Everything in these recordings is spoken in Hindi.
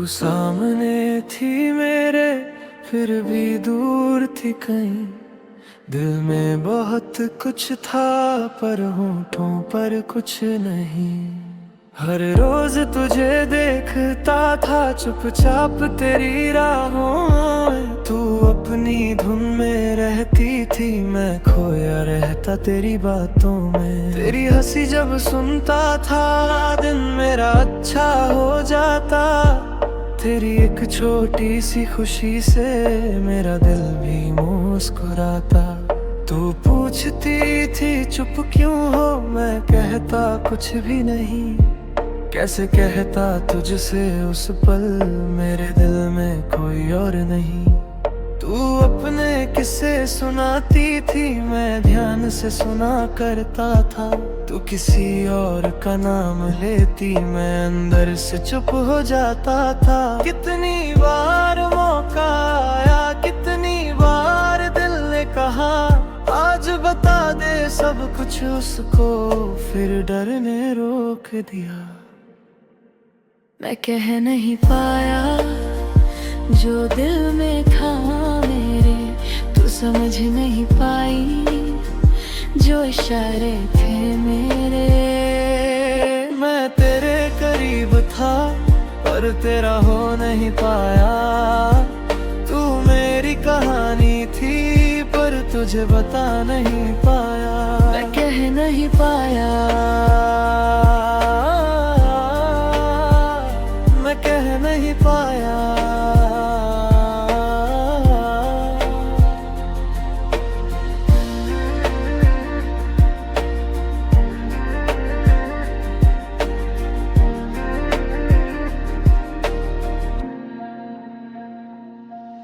सामने थी मेरे फिर भी दूर थी कहीं। दिल में बहुत कुछ था पर होठों पर कुछ नहीं। हर रोज तुझे देखता था चुपचाप तेरी राहों में। तू अपनी धुन में रहती थी, मैं खोया रहता तेरी बातों में। तेरी हंसी जब सुनता था दिन मेरा अच्छा हो जाता। तेरी एक छोटी सी खुशी से मेरा दिल भी मुस्कुराता। तू पूछती थी चुप क्यों हो, मैं कहता कुछ भी नहीं। कैसे कहता तुझसे उस पल मेरे दिल में कोई और नहीं। तू अपने किस्से सुनाती थी, मैं ध्यान से सुना करता था। तू किसी और का नाम लेती, मैं अंदर से चुप हो जाता था। कितनी बार मौका आया, कितनी बार दिल ने कहा आज बता दे सब कुछ उसको, फिर डर ने रोक दिया। मैं कह नहीं पाया जो दिल में था मेरे, तू समझ नहीं पाई जो इशारे थे मेरे। मैं तेरे करीब था पर तेरा हो नहीं पाया। तू मेरी कहानी थी पर तुझे बता नहीं पाया। मैं कह नहीं पाया, मैं कह नहीं पाया।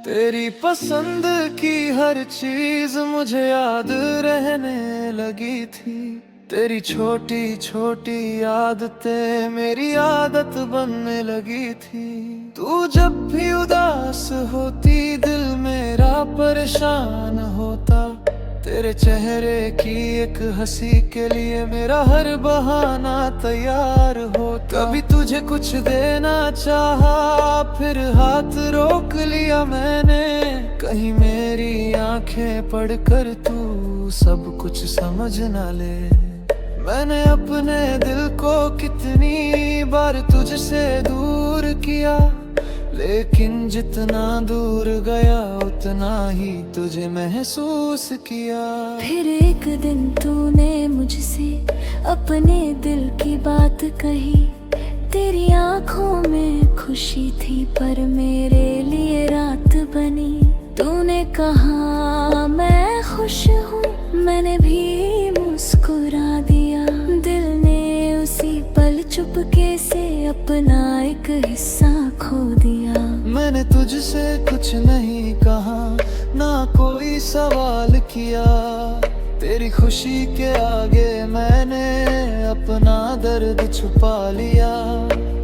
तेरी पसंद की हर चीज मुझे याद रहने लगी थी। तेरी छोटी छोटी आदतें मेरी आदत बनने लगी थी। तू जब भी उदास होती दिल मेरा परेशान होता। तेरे चेहरे की एक हंसी के लिए मेरा हर बहाना तैयार हो। कभी तुझे कुछ देना चाहा फिर हाथ रोक लिया मैंने। कहीं मेरी आंखें पढ़कर तू सब कुछ समझ ना ले। मैंने अपने दिल को कितनी बार तुझसे दूर किया, लेकिन जितना दूर गया उतना ही तुझे महसूस किया। फिर एक दिन तूने मुझसे अपने दिल की बात कही। तेरी आंखों में खुशी थी पर मेरे लिए रात बनी। तूने कहा मैं खुश हूँ, मैंने भी मुस्कुरा दिया। दिल ने उसी पल चुपके से अपना एक हिस्सा खो दिया। मैंने तुझसे कुछ नहीं कहा, ना कोई सवाल किया। तेरी खुशी के आगे मैंने अपना दर्द छुपा लिया।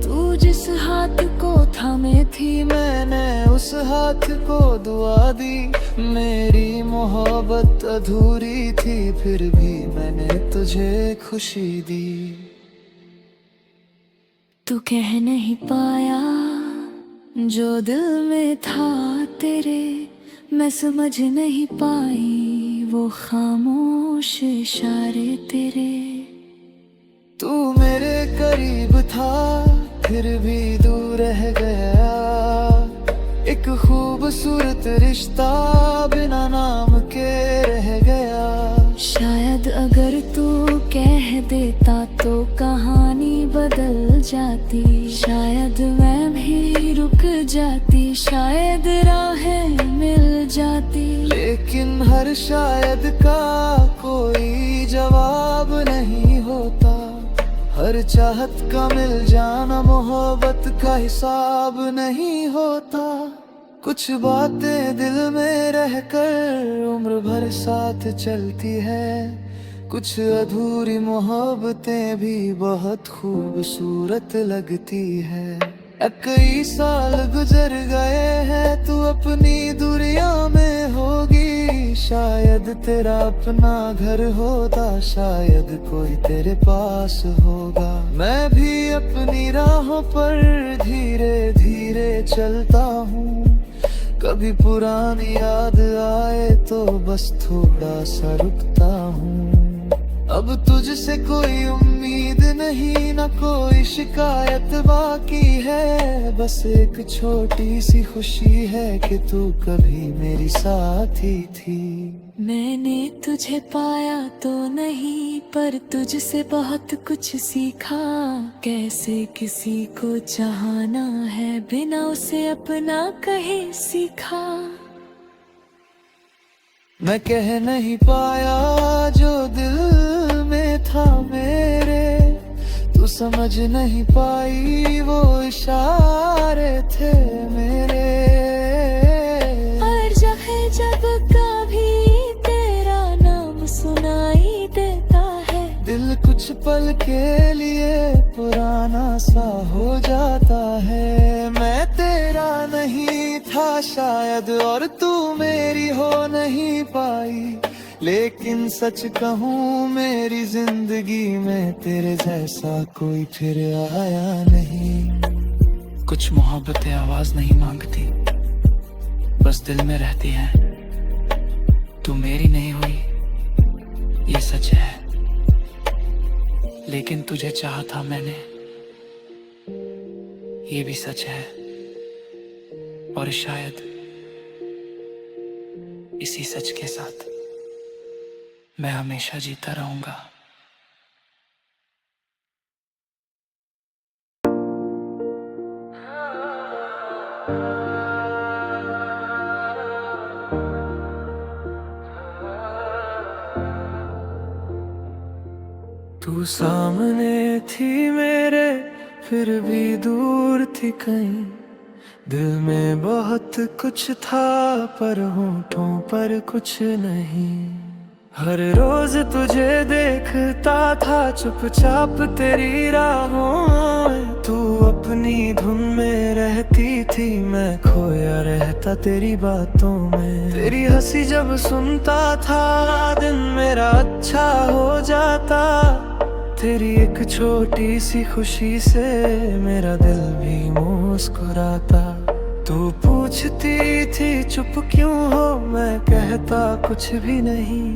तू जिस हाथ को थामे थी मैंने उस हाथ को दुआ दी। मेरी मोहब्बत अधूरी थी फिर भी मैंने तुझे खुशी दी। तू कह नहीं पाया जो दिल में था तेरे, मैं समझ नहीं पाई वो खामोश इशारे तेरे। तू मेरे करीब था फिर भी दूर रह गया। एक खूबसूरत रिश्ता बिना नाम के रह गया। शायद अगर तू कह देता तो कहानी बदल जाती। शायद मैं भी रुक जाती, शायद राहें मिल जाती। लेकिन हर शायद का कोई जवाब नहीं होता। हर चाहत का मिल जाना मोहब्बत का हिसाब नहीं होता। कुछ बातें दिल में रहकर उम्र भर साथ चलती है। कुछ अधूरी मोहब्बतें भी बहुत खूबसूरत लगती है। कई साल गुजर गए हैं तू अपनी दुनिया में होगी। शायद तेरा अपना घर होता, शायद कोई तेरे पास होगा। मैं भी अपनी राहों पर धीरे धीरे चलता हूँ, कभी पुरानी याद आए तो बस थोड़ा सा रुकता हूँ। अब तुझसे कोई उम्मीद नहीं, न कोई शिकायत बाकी है, बस एक छोटी सी खुशी है कि तू कभी मेरी साथी थी। मैंने तुझे पाया तो नहीं, पर तुझसे बहुत कुछ सीखा। कैसे किसी को चाहना है बिना उसे अपना कहे सीखा। मैं कह नहीं पाया जो दिल में था मेरे, तू समझ नहीं पाई वो इशारे थे मेरे। हर जगह जब कभी तेरा नाम सुनाई देता है, दिल कुछ पल के लिए पुराना सा हो जाता है। मैं तेरा नहीं था शायद और तू मेरी हो नहीं पाई, लेकिन सच कहूँ मेरी जिंदगी में तेरे जैसा कोई फिर आया नहीं। कुछ मोहब्बतें आवाज नहीं मांगती, बस दिल में रहती हैं। तू मेरी नहीं हुई ये सच है, लेकिन तुझे चाहा था मैंने ये भी सच है। और शायद इसी सच के साथ मैं हमेशा जीता रहूंगा। तू सामने थी मेरे फिर भी दूर थी कहीं, दिल में बहुत कुछ था पर होठों पर कुछ नहीं। हर रोज तुझे देखता था चुपचाप तेरी राहों में, तू अपनी धुन में रहती थी मैं खोया रहता तेरी बातों में। तेरी हंसी जब सुनता था दिन मेरा अच्छा हो जाता, तेरी एक छोटी सी खुशी से मेरा दिल भी मुस्कुराता। तू पूछती थी चुप क्यों हो, मैं कहता कुछ भी नहीं,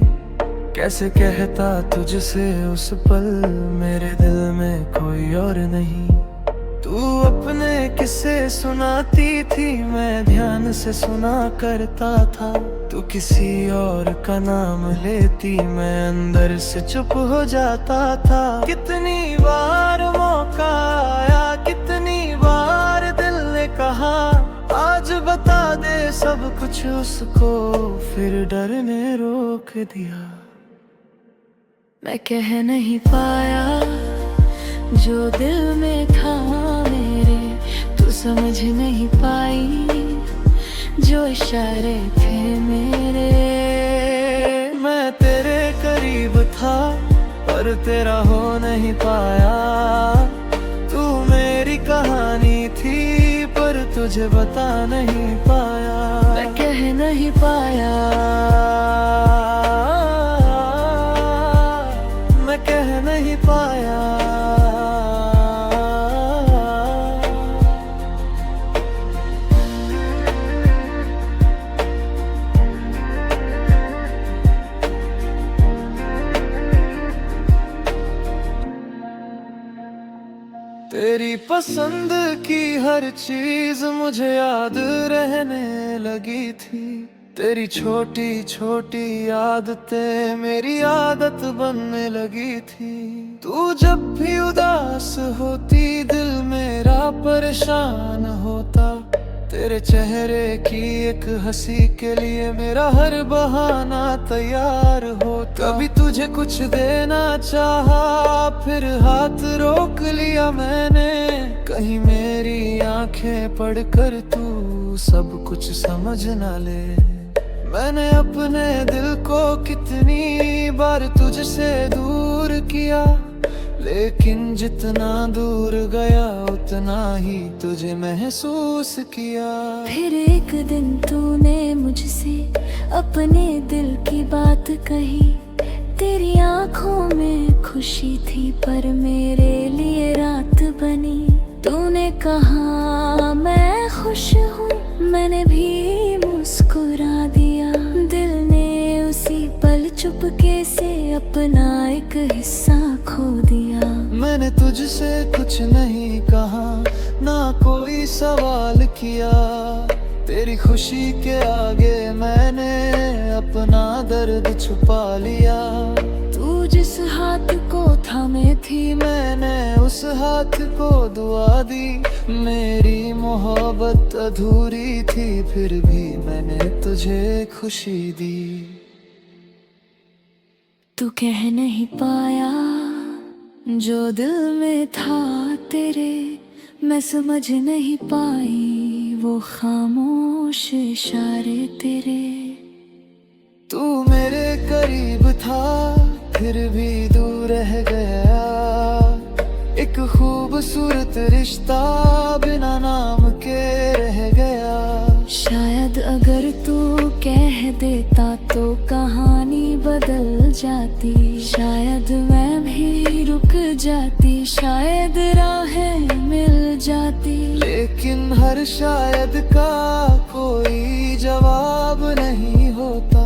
कैसे कहता तुझसे उस पल मेरे दिल में कोई और नहीं। तू अपने किस्से सुनाती थी मैं ध्यान से सुना करता था, तू किसी और का नाम लेती मैं अंदर से चुप हो जाता था। कितनी बार मौका आया, कितनी बार दिल ने कहा आज बता दे सब कुछ उसको, फिर डर ने रोक दिया। मैं कह नहीं पाया जो दिल में था मेरे, तू समझ नहीं पाई जो इशारे थे मेरे। मैं तेरे करीब था पर तेरा हो नहीं पाया, तू मेरी कहानी थी पर तुझे बता नहीं पाया। मैं कह नहीं पाया, मैं कह नहीं पाया। तेरी पसंद की हर चीज मुझे याद रहने लगी थी, तेरी छोटी छोटी आदतें मेरी आदत बनने लगी थी। तू जब भी उदास होती दिल मेरा परेशान होता, तेरे चेहरे की एक हंसी के लिए मेरा हर बहाना तैयार हो। कभी तुझे कुछ देना चाहा फिर हाथ रोक लिया मैंने, कहीं मेरी आंखें पढ़कर तू सब कुछ समझ ना ले। मैंने अपने दिल को कितनी बार तुझसे दूर किया, लेकिन जितना दूर गया उतना ही तुझे महसूस किया। फिर एक दिन तूने मुझसे अपने दिल की बात कही। तेरी आंखों में खुशी थी पर मेरे लिए रात बनी। तूने कहा मैं खुश हूँ, मैंने भी मुस्कुरा दिया। दिल ने उसी पल चुपके से अपना एक हिस्सा खो दिया। मैंने तुझसे कुछ नहीं कहा, ना कोई सवाल किया। तेरी खुशी के आगे मैंने अपना दर्द छुपा लिया। तू जिस हाथ को थामे थी, मैंने उस हाथ को दुआ दी। मेरी मोहब्बत अधूरी थी, फिर भी मैंने तुझे खुशी दी। तू कह नहीं पाया जो दिल में था तेरे, मैं समझ नहीं पाई वो खामोश इशारे तेरे। तू मेरे करीब था, फिर भी दूर रह गया। एक खूबसूरत रिश्ता बिना नाम के रह गया। शायद अगर तू कह देता तो कहानी बदल जाती। शायद मैं भी रुक जाती, शायद राहें मिल जाती। लेकिन हर शायद का कोई जवाब नहीं होता।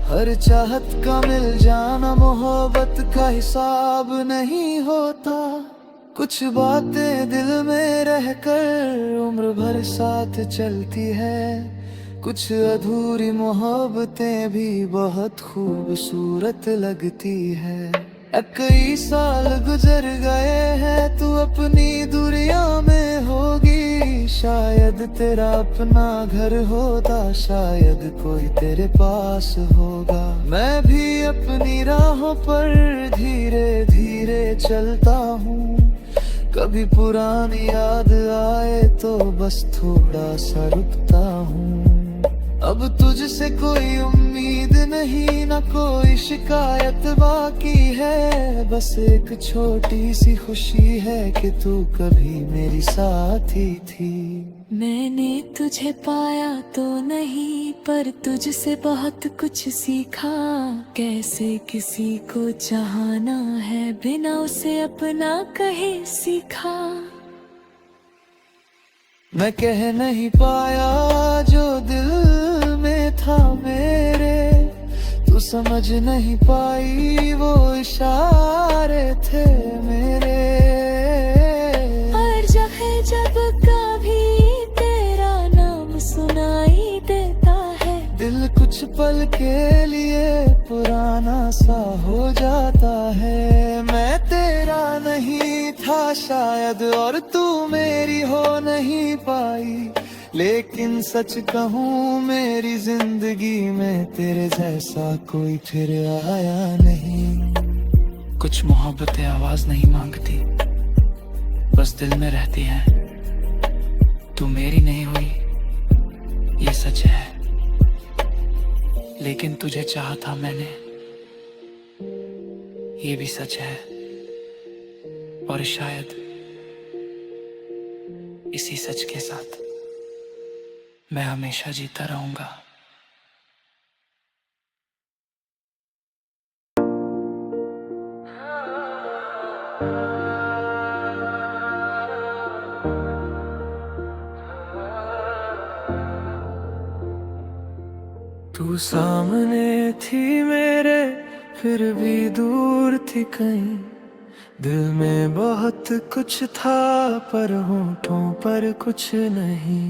हर चाहत का मिल जाना मोहब्बत का हिसाब नहीं होता। कुछ बातें दिल में रहकर उम्र भर साथ चलती है। कुछ अधूरी मोहब्बतें भी बहुत खूबसूरत लगती है। कई साल गुजर गए हैं, तू अपनी दुनिया में होगी। शायद तेरा अपना घर होता, शायद कोई तेरे पास होगा। मैं भी अपनी राहों पर धीरे धीरे चलता हूँ। कभी पुरानी याद आए तो बस थोड़ा सा रुकता हूँ। अब तुझसे कोई उम्मीद नहीं, ना कोई शिकायत बाकी है। बस एक छोटी सी खुशी है कि तू कभी मेरी साथी थी। मैंने तुझे पाया तो नहीं, पर तुझसे बहुत कुछ सीखा। कैसे किसी को चाहना है बिना उसे अपना कहे सीखा। मैं कह नहीं पाया जो दिल में था मेरे, तू समझ नहीं पाई वो इशारे थे मेरे। हर जगह जब कभी तेरा नाम सुनाई देता है, दिल कुछ पल के लिए पुराना सा हो जाता है। मैं तेरा नहीं था शायद और तू मेरी हो नहीं पाई, लेकिन सच कहूँ मेरी जिंदगी में तेरे जैसा कोई फिर आया नहीं। कुछ मोहब्बतें आवाज नहीं मांगती, बस दिल में रहती हैं। तू मेरी नहीं हुई ये सच है, लेकिन तुझे चाहा था मैंने ये भी सच है। और शायद इसी सच के साथ मैं हमेशा जीता रहूंगा। तू सामने थी मेरे फिर भी दूर थी कहीं। दिल में बहुत कुछ था पर होठों पर कुछ नहीं।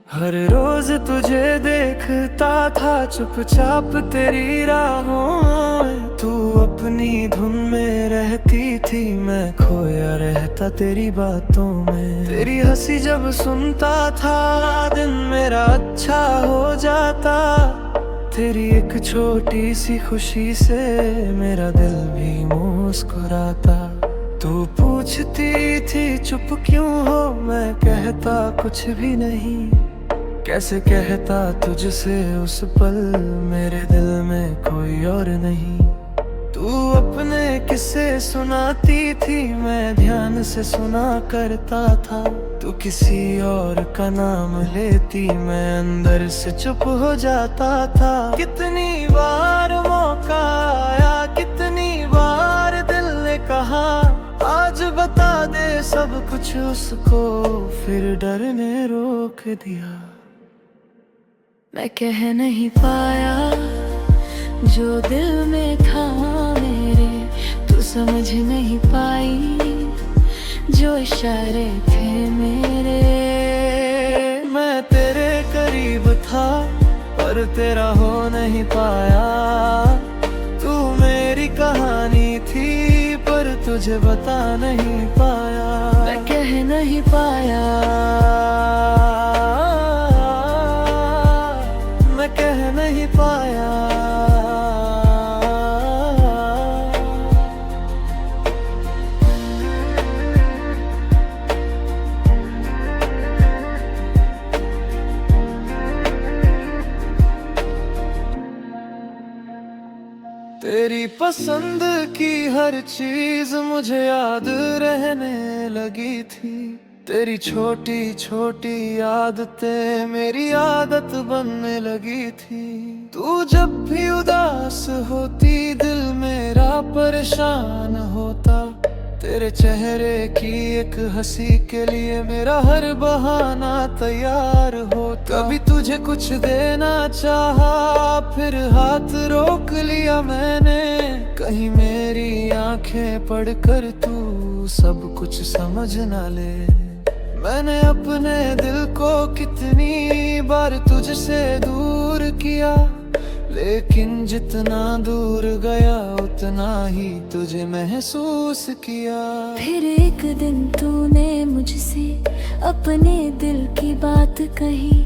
हर रोज तुझे देखता था चुपचाप तेरी राहों में। तू अपनी धुन में रहती थी, मैं खोया रहता तेरी बातों में। तेरी हंसी जब सुनता था दिन मेरा अच्छा हो जाता। तेरी एक छोटी सी खुशी से मेरा दिल भी मुस्कुराता। तू पूछती थी चुप क्यों हो, मैं कहता कुछ भी नहीं। कैसे कहता तुझसे उस पल मेरे दिल में कोई और नहीं। तू अपने किस्से सुनाती थी, मैं ध्यान से सुना करता था। तू किसी और का नाम लेती, मैं अंदर से चुप हो जाता था। कितनी बार मौका आया, कितनी बार दिल ने कहा आज बता दे सब कुछ उसको, फिर डर ने रोक दिया। मैं कह नहीं पाया जो दिल में था मेरे, तू समझ नहीं पाई जो इशारे थे मेरे। मैं तेरे करीब था पर तेरा हो नहीं पाया, तू मेरी कहानी थी पर तुझे बता नहीं पाया। मैं कह नहीं पाया, मैं कह नहीं पाया। तेरी पसंद की हर चीज मुझे याद रहने लगी थी। तेरी छोटी छोटी आदतें मेरी आदत बनने लगी थी। तू जब भी उदास होती दिल मेरा परेशान होता। तेरे चेहरे की एक हंसी के लिए मेरा हर बहाना तैयार होता। कभी तुझे कुछ देना चाहा फिर हाथ रोक लिया मैंने। कहीं मेरी आंखें पढ़कर तू सब कुछ समझ ना ले। मैंने अपने दिल को कितनी बार तुझसे दूर किया, लेकिन जितना दूर गया उतना ही तुझे महसूस किया। फिर एक दिन तूने मुझसे अपने दिल की बात कही।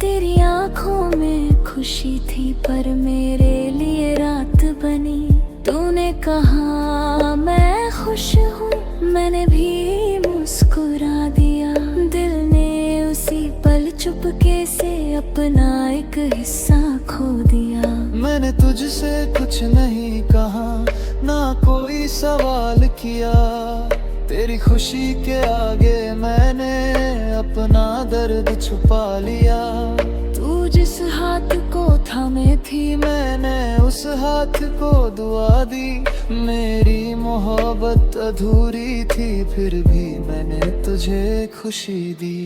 तेरी आंखों में खुशी थी पर मेरे लिए रात बनी। तूने कहा मैं खुश हूँ, मैंने भी मुस्कुरा दिया। दिल ने उसी पल चुपके से अपना एक हिस्सा खो दिया। मैंने तुझसे कुछ नहीं कहा, ना कोई सवाल किया। तेरी खुशी के आगे मैंने अपना दर्द छुपा लिया। तू जिस हाथ को थामे थी मैंने उस हाथ को दुआ दी। मेरी मोहब्बत अधूरी थी फिर भी मैंने तुझे खुशी दी।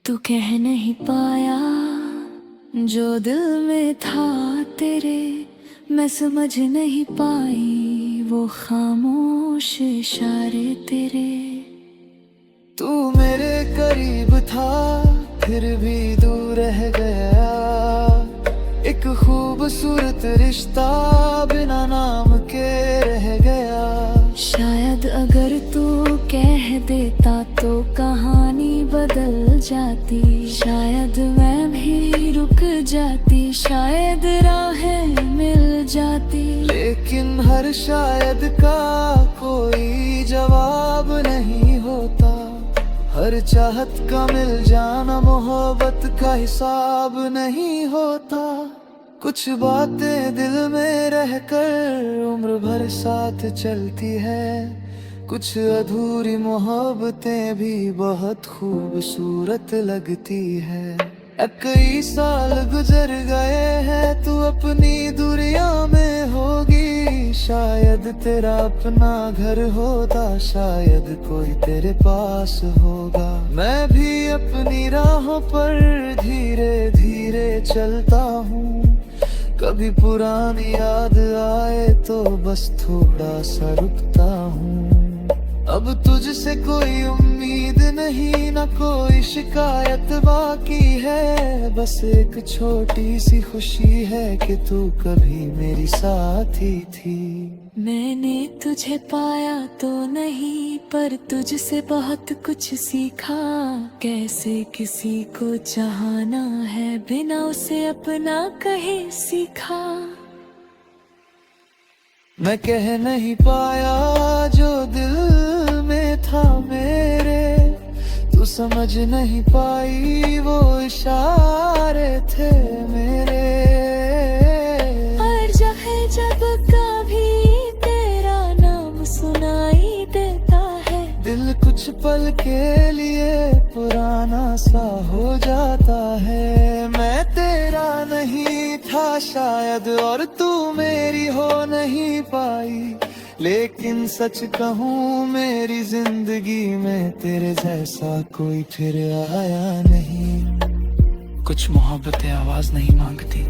तू कह नहीं पाया जो दिल में था तेरे, मैं समझ नहीं पाई वो खामोश इशारे तेरे। तू मेरे करीब था फिर भी दूर रह गया। एक खूबसूरत रिश्ता बिना नाम के रह गया। शायद अगर तू कह देता तो कहानी बदल जाती। शायद मैं भी रुक जाती, शायद राहें मिल जाती। लेकिन हर शायद का कोई जवाब नहीं होता। हर चाहत का मिल जाना मोहब्बत का हिसाब नहीं होता। कुछ बातें दिल में रहकर उम्र भर साथ चलती है। कुछ अधूरी मोहब्बतें भी बहुत खूबसूरत लगती है। कई साल गुजर गए हैं तू अपनी दुनिया में होगी। शायद तेरा अपना घर होता, शायद कोई तेरे पास होगा। मैं भी अपनी राहों पर धीरे धीरे चलता हूँ। कभी पुरानी याद आए तो बस थोड़ा सा रुकता हूँ। अब तुझसे कोई उम्मीद नहीं, न कोई शिकायत बाकी है। बस एक छोटी सी खुशी है कि तू कभी मेरी साथी थी। मैंने तुझे पाया तो नहीं पर तुझसे बहुत कुछ सीखा। कैसे किसी को चाहना है बिना उसे अपना कहे सीखा। मैं कह नहीं पाया जो दिल में था मेरे, तू समझ नहीं पाई वो इशारे थे मेरे। और जब कुछ पल के लिए पुराना सा हो जाता है। मैं तेरा नहीं था शायद और तू मेरी हो नहीं पाई, लेकिन सच कहूँ मेरी जिंदगी में तेरे जैसा कोई फिर आया नहीं। कुछ मोहब्बतें आवाज नहीं मांगती,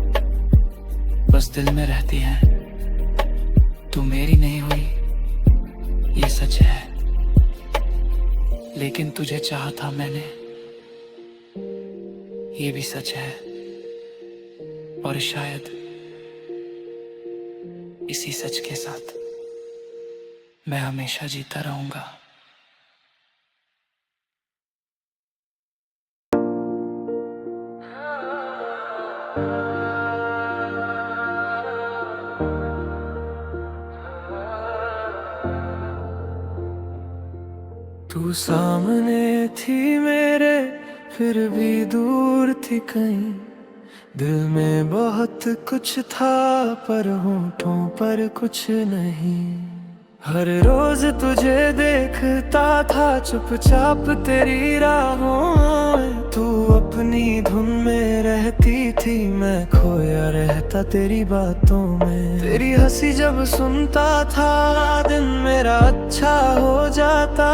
बस दिल में रहती हैं। तू मेरी नहीं हुई ये सच है, लेकिन तुझे चाहा था मैंने ये भी सच है। और शायद इसी सच के साथ मैं हमेशा जीता रहूंगा। तू सामने थी मेरे फिर भी दूर थी कहीं, दिल में बहुत कुछ था पर होठों पर कुछ नहीं। हर रोज तुझे देखता था चुपचाप तेरी राहों में, तू अपनी धुन में रहती थी मैं खोया रहता तेरी बातों में। तेरी हंसी जब सुनता था दिन मेरा अच्छा हो जाता,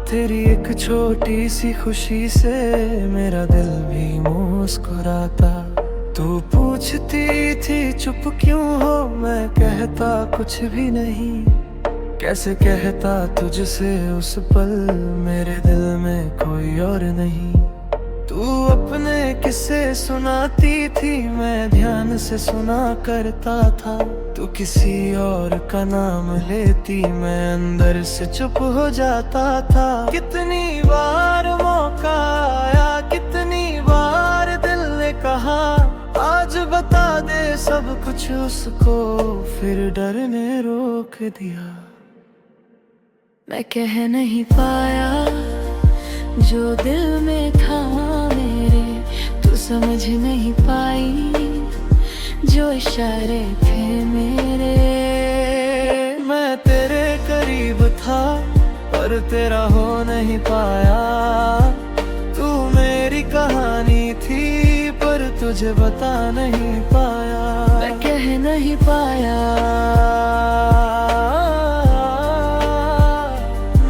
तेरी एक छोटी सी खुशी से मेरा दिल भी मुस्कुराता। तू पूछती थी चुप क्यों हो, मैं कहता कुछ भी नहीं, कैसे कहता तुझसे उस पल मेरे दिल में कोई और नहीं। तू अपने किस्से सुनाती थी मैं ध्यान से सुना करता था, तू किसी और का नाम लेती मैं अंदर से चुप हो जाता था। कितनी बार मौका आया, कितनी बार दिल ने कहा आज बता दे सब कुछ उसको, फिर डर ने रोक दिया। मैं कह नहीं पाया जो दिल में था मेरे, तू समझ नहीं पाई जो इशारे थे मेरे। मैं तेरे करीब था पर तेरा हो नहीं पाया, तू मेरी कहानी थी पर तुझे बता नहीं पाया। मैं कह नहीं पाया,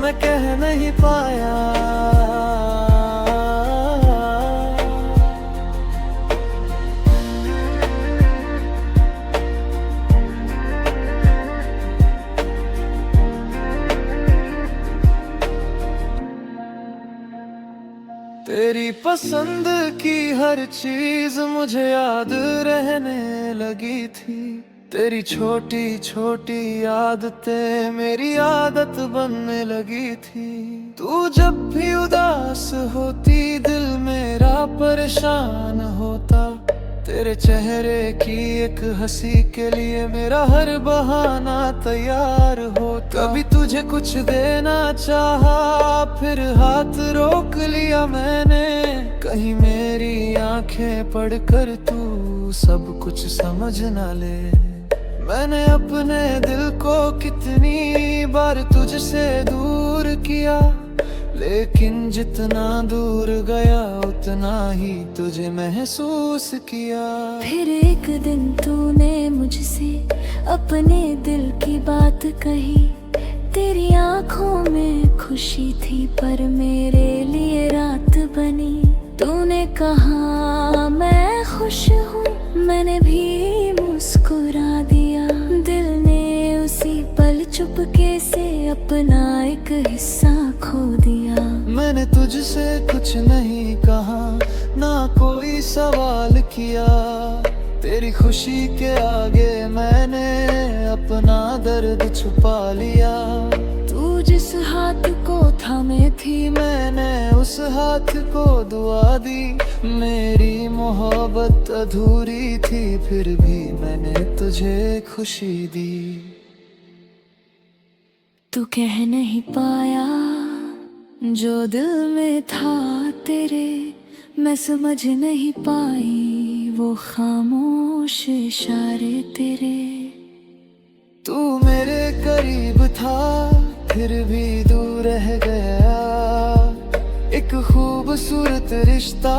मैं कह नहीं पाया। तेरी पसंद की हर चीज मुझे याद रहने लगी थी, तेरी छोटी छोटी आदतें मेरी आदत बनने लगी थी। तू जब भी उदास होती दिल मेरा परेशान होता, तेरे चेहरे की एक हंसी के लिए मेरा हर बहाना तैयार हो। कभी तुझे कुछ देना चाहा फिर हाथ रोक लिया मैंने, कहीं मेरी आंखें पढ़कर तू सब कुछ समझ ना ले। मैंने अपने दिल को कितनी बार तुझसे दूर किया, लेकिन जितना दूर गया उतना ही तुझे महसूस किया। फिर एक दिन तूने मुझसे अपने दिल की बात कही, तेरी आंखों में खुशी थी पर मेरे लिए रात बनी। तूने कहा मैं खुश हूँ, मैंने भी मुस्कुरा दिया। दिल ने उसी पल चुपके से अपना एक हिस्सा खो दिया। मैंने तुझसे कुछ नहीं कहा ना कोई सवाल किया, तेरी खुशी के आगे मैंने अपना दर्द छुपा लिया। तू जिस हाथ को थामे थी मैंने उस हाथ को दुआ दी, मेरी मोहब्बत अधूरी थी फिर भी मैंने तुझे खुशी दी। तू कह नहीं पाया जो दिल में था तेरे, मैं समझ नहीं पाई वो खामोश इशारे तेरे। तू मेरे करीब था फिर भी दूर रह गया। एक खूबसूरत रिश्ता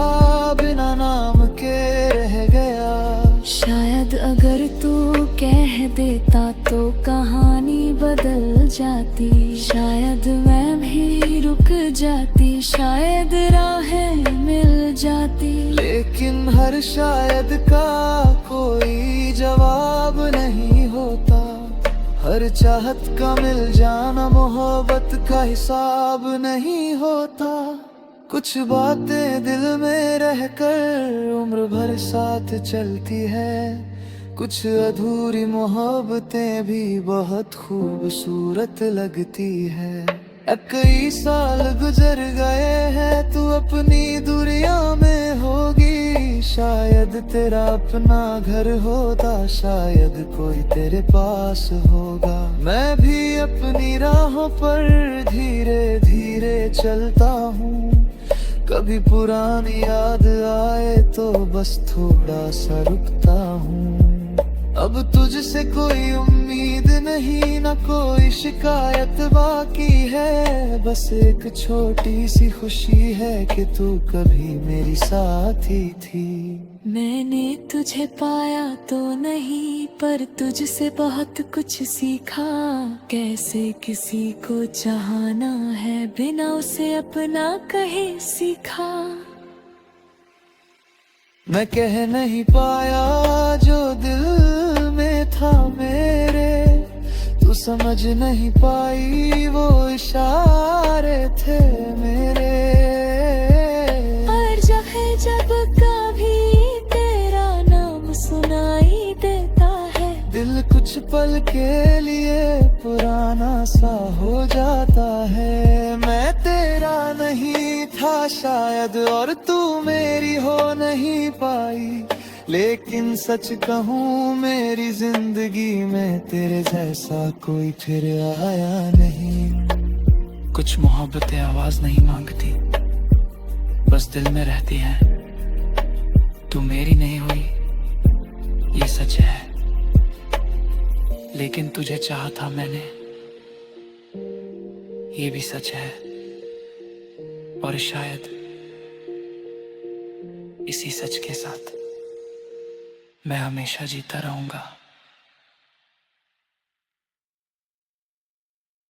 बिना नाम के रह गया। शायद अगर तू कह देता तो कहानी बदल जाती, शायद मैं भी रुक जाती, शायद राहें मिल जाती। लेकिन हर शायद का कोई जवाब नहीं होता। हर चाहत का मिल जाना मोहब्बत का हिसाब नहीं होता। कुछ बातें दिल में रहकर उम्र भर साथ चलती है। कुछ अधूरी मोहब्बतें भी बहुत खूबसूरत लगती है। अब कई साल गुजर गए हैं, तू अपनी दुनिया में होगी। शायद तेरा अपना घर होता, शायद कोई तेरे पास होगा। मैं भी अपनी राहों पर धीरे धीरे चलता हूँ। कभी पुरानी याद आए तो बस थोड़ा सा रुकता हूँ। अब तुझसे कोई उम्मीद नहीं, न कोई शिकायत बाकी है। बस एक छोटी सी खुशी है कि तू कभी मेरी साथी थी। मैंने तुझे पाया तो नहीं, पर तुझसे बहुत कुछ सीखा। कैसे किसी को चाहना है बिना उसे अपना कहे सीखा। मैं कह नहीं पाया जो दिल में था मेरे, तू समझ नहीं पाई वो इशारे थे मेरे। और जब कभी तेरा नाम सुनाई देता है, दिल कुछ पल के लिए पुराना सा हो जाता है। मैं तेरा नहीं था शायद और तू मेरी हो नहीं पाई, लेकिन सच कहूँ मेरी जिंदगी में तेरे जैसा कोई फिर आया नहीं। कुछ मोहब्बतें आवाज नहीं मांगती, बस दिल में रहती हैं। तू मेरी नहीं हुई ये सच है, लेकिन तुझे चाहा था मैंने ये भी सच है। और शायद इसी सच के साथ मैं हमेशा जीता रहूंगा।